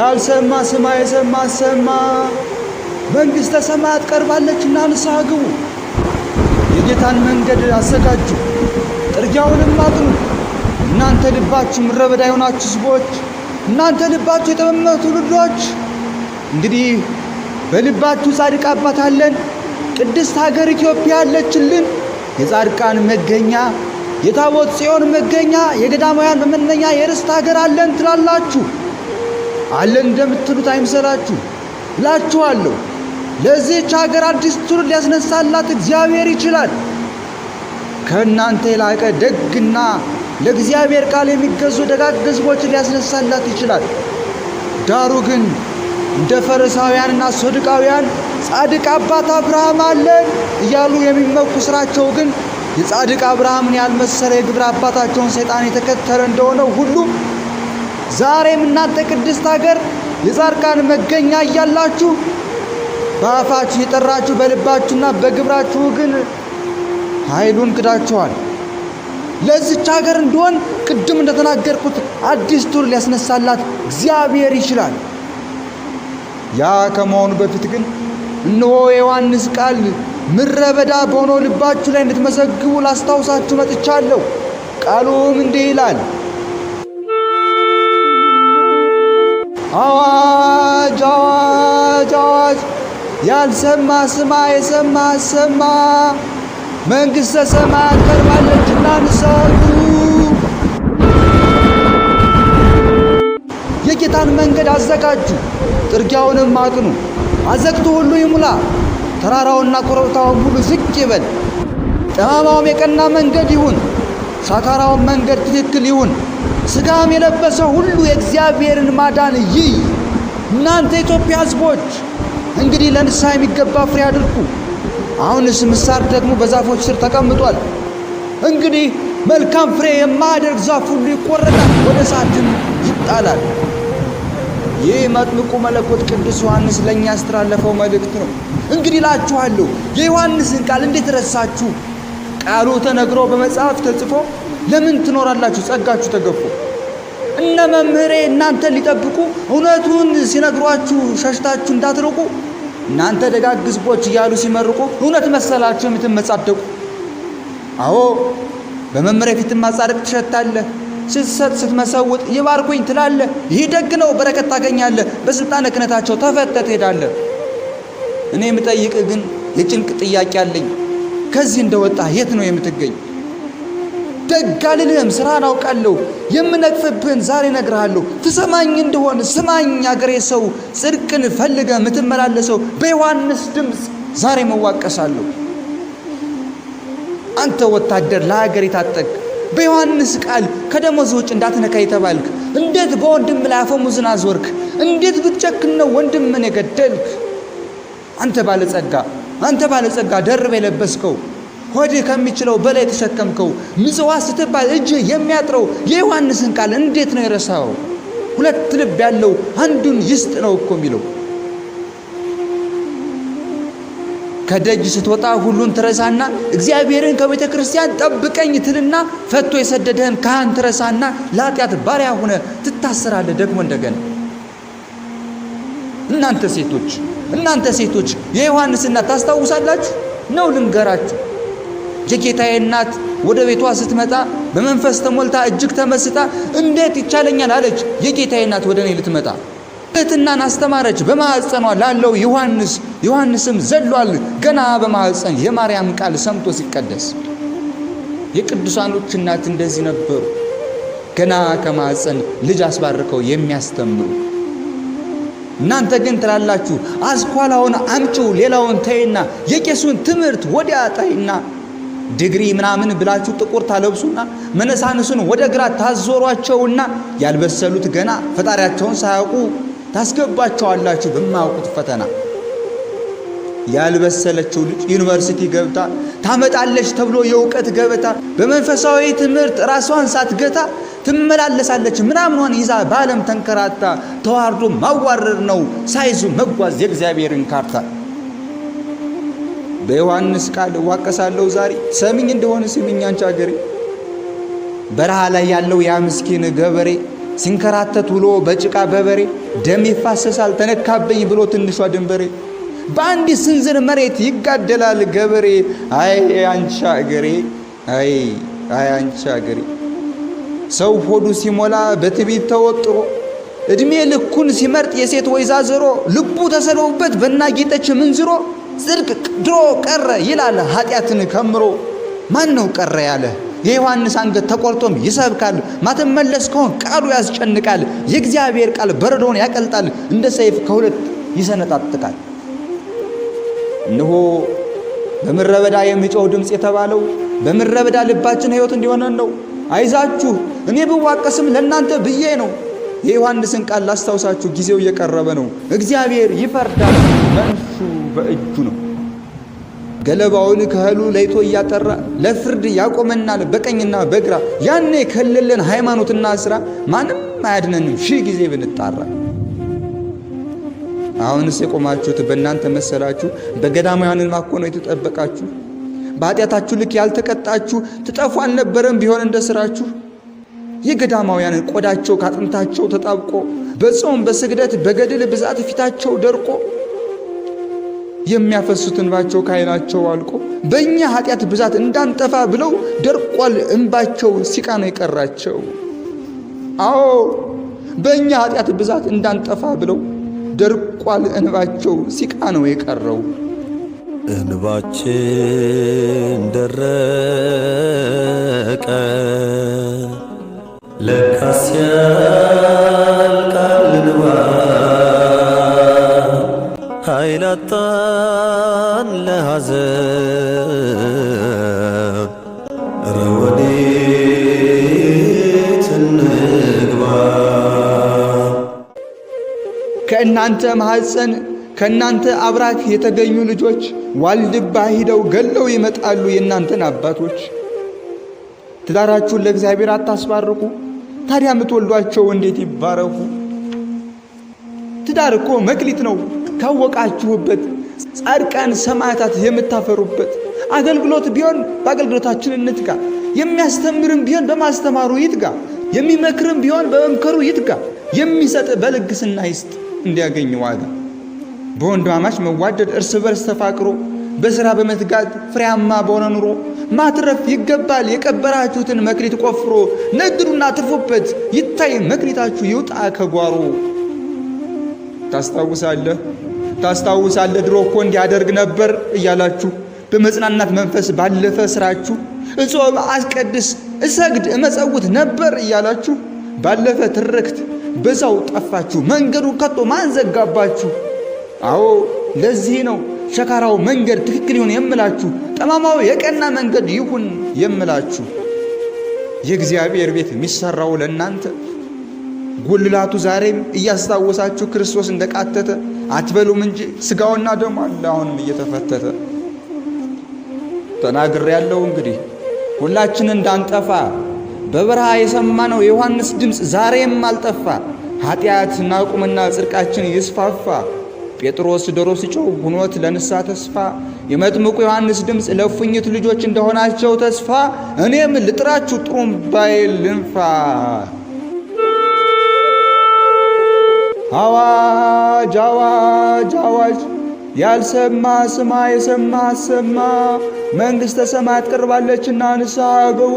ያልሰማ ስማ፣ የሰማ ሰማ። መንግሥተ ሰማያት ቀርባለችና ንስሐ ግቡ። የጌታን መንገድ አዘጋጁ፣ ጥርጊያውንም አቅኑ። እናንተ ልባችሁ ምድረ በዳ የሆናችሁ ሕዝቦች፣ እናንተ ልባችሁ የጠመመ ትውልዶች፣ እንግዲህ በልባችሁ ጻድቅ አባት አለን፣ ቅድስት ሀገር ኢትዮጵያ አለችልን፣ የጻድቃን መገኛ፣ የታቦት ጽዮን መገኛ፣ የገዳማውያን መመነኛ የርስት ሀገር አለን ትላላችሁ። አለን እንደምትሉት አይምሰላችሁ እላችኋለሁ። ለዚህች ሀገር አዲስ ትውልድ ሊያስነሳላት እግዚአብሔር ይችላል። ከእናንተ የላቀ ደግና ለእግዚአብሔር ቃል የሚገዙ ደጋግ ሕዝቦችን ሊያስነሳላት ይችላል። ዳሩ ግን እንደ ፈሪሳውያንና ሰዱቃውያን ጻድቅ አባት አብርሃም አለን እያሉ የሚመኩ ስራቸው ግን የጻድቅ አብርሃምን ያልመሰለ የግብር አባታቸውን ሰይጣን የተከተለ እንደሆነው ሁሉ ዛሬም እናንተ ቅድስት ሀገር የጻድቃን መገኛ እያላችሁ በአፋችሁ የጠራችሁ በልባችሁና በግብራችሁ ግን ኃይሉን ክዳችኋል። ለዚች ሀገር እንደሆን ቅድም እንደተናገርኩት አዲስ ትውልድ ሊያስነሳላት እግዚአብሔር ይችላል። ያ ከመሆኑ በፊት ግን እነሆ የዮሐንስ ቃል ምድረ በዳ በሆነው ልባችሁ ላይ እንድትመሰግቡ ላስታውሳችሁ መጥቻለሁ። ቃሉም እንዲህ ይላል፣ አዋጅ አዋጅ አዋጅ! ያልሰማ ስማ፣ የሰማ ሰማ። መንግሥተ ሰማያት ቀርባለችና ንስሐ ግቡ። የጌታን መንገድ አዘጋጁ፣ ጥርጊያውንም አቅኑ። አዘቅቱ ሁሉ ይሙላ፣ ተራራውና ኮረብታውም ሁሉ ዝቅ ይበል። ጠማማውም የቀና መንገድ ይሁን፣ ሻካራውም መንገድ ትክክል ይሁን። ሥጋም የለበሰ ሁሉ የእግዚአብሔርን ማዳን ይይ። እናንተ የኢትዮጵያ ሕዝቦች እንግዲህ ለንስሐ የሚገባ ፍሬ አድርጉ። አሁንስ ምሳር ደግሞ በዛፎች ስር ተቀምጧል። እንግዲህ መልካም ፍሬ የማያደርግ ዛፍ ሁሉ ይቆረጣል፣ ወደ እሳትም ይጣላል። ይህ መጥምቁ መለኮት ቅዱስ ዮሐንስ ለእኛ ያስተላለፈው መልእክት ነው። እንግዲህ እላችኋለሁ የዮሐንስን ቃል እንዴት ረሳችሁ? ቃሉ ተነግሮ በመጽሐፍ ተጽፎ ለምን ትኖራላችሁ ጸጋችሁ ተገፎ? እነ መምህሬ እናንተን ሊጠብቁ እውነቱን ሲነግሯችሁ ሸሽታችሁ እንዳትርቁ እናንተ ደጋግ ሕዝቦች እያሉ ሲመርቁ እውነት መሰላችሁ የምትመጻደቁ? አዎ በመምህሬ ፊት ማጻደቅ ትሸታለህ፣ ስትሰጥ ስትመሰውጥ ይባርኩኝ ትላለህ። ይህ ደግ ነው፣ በረከት ታገኛለህ፣ በስልጣነ ክህነታቸው ተፈተህ ትሄዳለህ። እኔ የምጠይቅህ ግን የጭንቅ ጥያቄ አለኝ። ከዚህ እንደወጣ የት ነው የምትገኝ? ደግ አልልህም፣ ሥራህን አውቃለሁ። የምነቅፍብህን ዛሬ እነግርሃለሁ። ትሰማኝ እንደሆን ስማኝ አገሬ ሰው፣ ጽድቅን ፈልገህ የምትመላለሰው በዮሐንስ ድምፅ ዛሬ መዋቀሳለሁ። አንተ ወታደር ለሀገር የታጠቅ በዮሐንስ ቃል ከደሞዝ ውጭ እንዳትነካ የተባልክ እንዴት በወንድም ላይ አፈሙዝን አዞርክ? እንዴት ብትጨክን ነው ወንድምን የገደልክ? አንተ ባለጸጋ ደርብ የለበስከው ሆድህ ከሚችለው በላይ የተሸከምከው ምጽዋት ስትባል እጅህ የሚያጥረው የዮሐንስን ቃል እንዴት ነው የረሳው? ሁለት ልብ ያለው አንዱን ይስጥ ነው እኮ የሚለው። ከደጅ ስትወጣ ሁሉን ትረሳና እግዚአብሔርን ከቤተ ክርስቲያን ጠብቀኝ ትልና ፈቶ የሰደደህን ካህን ትረሳና ለኃጢአት ባሪያ ሆነ ትታሰራለህ ደግሞ እንደገና። እናንተ ሴቶች የዮሐንስ እናት ታስታውሳላችሁ ነው? ልንገራችሁ። የጌታዬ እናት ወደ ቤቷ ስትመጣ በመንፈስ ተሞልታ እጅግ ተመስጣ እንዴት ይቻለኛል አለች። የጌታዬ እናት ወደ እኔ ልትመጣ ትሕትናን አስተማረች። በማኅፀኗ ላለው ዮሐንስም ዘሏል ገና በማኅፀን የማርያም ቃል ሰምቶ ሲቀደስ። የቅዱሳኖች እናት እንደዚህ ነበሩ፣ ገና ከማኅፀን ልጅ አስባርከው የሚያስተምሩ። እናንተ ግን ትላላችሁ አስኳላውን አምጪው ሌላውን ተይና የቄሱን ትምህርት ወዲያ ጣይና ዲግሪ ምናምን ብላችሁ ጥቁር ታለብሱና መነሳንሱን ወደ ግራ ታዞሯቸውና ያልበሰሉት ገና ፈጣሪያቸውን ሳያውቁ ታስገባቸዋላችሁ በማያውቁት ፈተና። ያልበሰለችው ልጅ ዩኒቨርሲቲ ገብታ ታመጣለች ተብሎ የእውቀት ገበታ በመንፈሳዊ ትምህርት ራሷን ሳትገታ ትመላለሳለች ምናምኗን ይዛ በዓለም ተንከራታ። ተዋርዶ ማዋረድ ነው ሳይዙ መጓዝ የእግዚአብሔርን ካርታ። በዮሐንስ ቃል እዋቀሳለሁ ዛሬ ሰሚኝ እንደሆነ ስሚኝ አንቺ አገሬ። በረሃ ላይ ያለው ያ ምስኪን ገበሬ ሲንከራተት ውሎ በጭቃ በበሬ ደም ይፋሰሳል ተነካበኝ ብሎ ትንሿ ድንበሬ በአንዲት ስንዝር መሬት ይጋደላል ገበሬ። አይ አንቺ አገሬ አይ አንቺ አገሬ። ሰው ሆዱ ሲሞላ በትዕቢት ተወጥሮ እድሜ ልኩን ሲመርጥ የሴት ወይዛዝሮ ልቡ ተሰሎበት በናጌጠች ምንዝሮ ጽድቅ ድሮ ቀረ ይላል ኃጢአትን ከምሮ። ማን ነው ቀረ ያለ? የዮሐንስ አንገት ተቆርጦም ይሰብካል። ማትመለስ ከሆን ቃሉ ያስጨንቃል። የእግዚአብሔር ቃል በረዶን ያቀልጣል፣ እንደ ሰይፍ ከሁለት ይሰነጣጥቃል። እነሆ በምድረ በዳ የሚጮህ ድምፅ የተባለው በምድረ በዳ ልባችን ሕይወት እንዲሆነን ነው። አይዛችሁ እኔ ብዋቀስም ለእናንተ ብዬ ነው። የዮሐንስን ቃል ላስታውሳችሁ፣ ጊዜው እየቀረበ ነው። እግዚአብሔር ይፈርዳል፣ መንሹ በእጁ ነው። ገለባውን ከእህሉ ለይቶ እያጠራ ለፍርድ ያቆመናል በቀኝና በግራ። ያኔ ከሌለን ሃይማኖትና ሥራ ማንም አያድነንም ሺህ ጊዜ ብንጣራ። አሁንስ የቆማችሁት በእናንተ መሰላችሁ? በገዳማውያን ማኮ ነው የተጠበቃችሁ። በኃጢአታችሁ ልክ ያልተቀጣችሁ ትጠፉ አልነበረም ቢሆን እንደ ሥራችሁ። የገዳማውያን ቆዳቸው ካጥንታቸው ተጣብቆ በጾም በስግደት በገድል ብዛት ፊታቸው ደርቆ የሚያፈሱት እንባቸው ከዓይናቸው አልቆ በእኛ ኃጢአት ብዛት እንዳንጠፋ ብለው ደርቋል እንባቸው፣ ሲቃ ነው የቀራቸው። አዎ በእኛ ኃጢአት ብዛት እንዳንጠፋ ብለው ደርቋል እንባቸው፣ ሲቃ ነው የቀረው። እንባችን ደረቀ ለካስ ያልቃል እንባ፣ ኃይል አጣን ለሐዘን፣ ኧረ ወዴት እንግባ? ከእናንተ ማኅፀን ከእናንተ አብራክ የተገኙ ልጆች ዋልድባ ሂደው ገለው ይመጣሉ የእናንተን አባቶች። ትዳራችሁን ለእግዚአብሔር አታስባርኩ፣ ታዲያ የምትወልዷቸው እንዴት ይባረኩ? ትዳር እኮ መክሊት ነው ካወቃችሁበት፣ ጻድቃን ሰማዕታት የምታፈሩበት። አገልግሎት ቢሆን በአገልግሎታችን እንትጋ፣ የሚያስተምርም ቢሆን በማስተማሩ ይትጋ፣ የሚመክርም ቢሆን በመምከሩ ይትጋ። የሚሰጥ በልግስና ይስጥ እንዲያገኝ ዋጋ። በወንድማማች መዋደድ እርስ በርስ ተፋቅሮ በሥራ በመትጋት ፍሬያማ በሆነ ኑሮ ማትረፍ ይገባል የቀበራችሁትን መክሊት ቆፍሮ። ነግዱና ትርፉበት ይታይ መክሊታችሁ ይውጣ ከጓሮ። ታስታውሳለህ ድሮ እኮ እንዲያደርግ ነበር እያላችሁ በመጽናናት መንፈስ ባለፈ ሥራችሁ እጾም አስቀድስ እሰግድ እመጸውት ነበር እያላችሁ ባለፈ ትርክት በዛው ጠፋችሁ። መንገዱ ከቶ ማን ዘጋባችሁ? አዎ ለዚህ ነው ሸካራው መንገድ ትክክል ይሁን የምላችሁ፣ ጠማማው የቀና መንገድ ይሁን የምላችሁ። የእግዚአብሔር ቤት የሚሰራው ለእናንተ ጉልላቱ ዛሬም እያስታወሳችሁ ክርስቶስ እንደቃተተ አትበሉም እንጂ ሥጋውና ደሙ አለ አሁንም እየተፈተተ። ተናግሬያለሁ እንግዲህ ሁላችን እንዳንጠፋ በበረሃ የሰማነው የዮሐንስ ድምፅ ዛሬም አልጠፋ። ኃጢአት እናቁምና ጽድቃችን ይስፋፋ። ጴጥሮስ ዶሮ ሲጮህ ሁኖት ለንስሐ ተስፋ፣ የመጥምቁ ዮሐንስ ድምፅ ለእፉኝት ልጆች እንደሆናቸው ተስፋ። እኔም ልጥራችሁ ጥሩምባዬ ልንፋ። አዋጅ አዋጅ አዋጅ! ያልሰማ ስማ፣ የሰማ አሰማ። መንግሥተ ሰማያት ቀርባለችና ንስሐ ግቡ።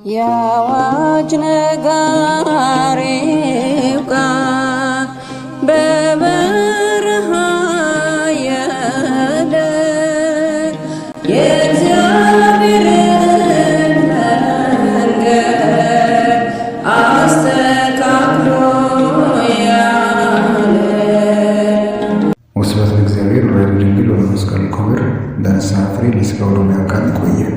የአዋጅ ነጋሪው ቃል በበረሃ ያለ የእግዚአብሔርን መንገድ አስተካክሎ ያለ። ወስብሐት ለእግዚአብሔር ወለወላዲቱ ድንግል ወለመስቀሉ ክቡር። ለንስሐ ፍሬ ለሥጋው ደሙ ያብቃን። ይቆየን።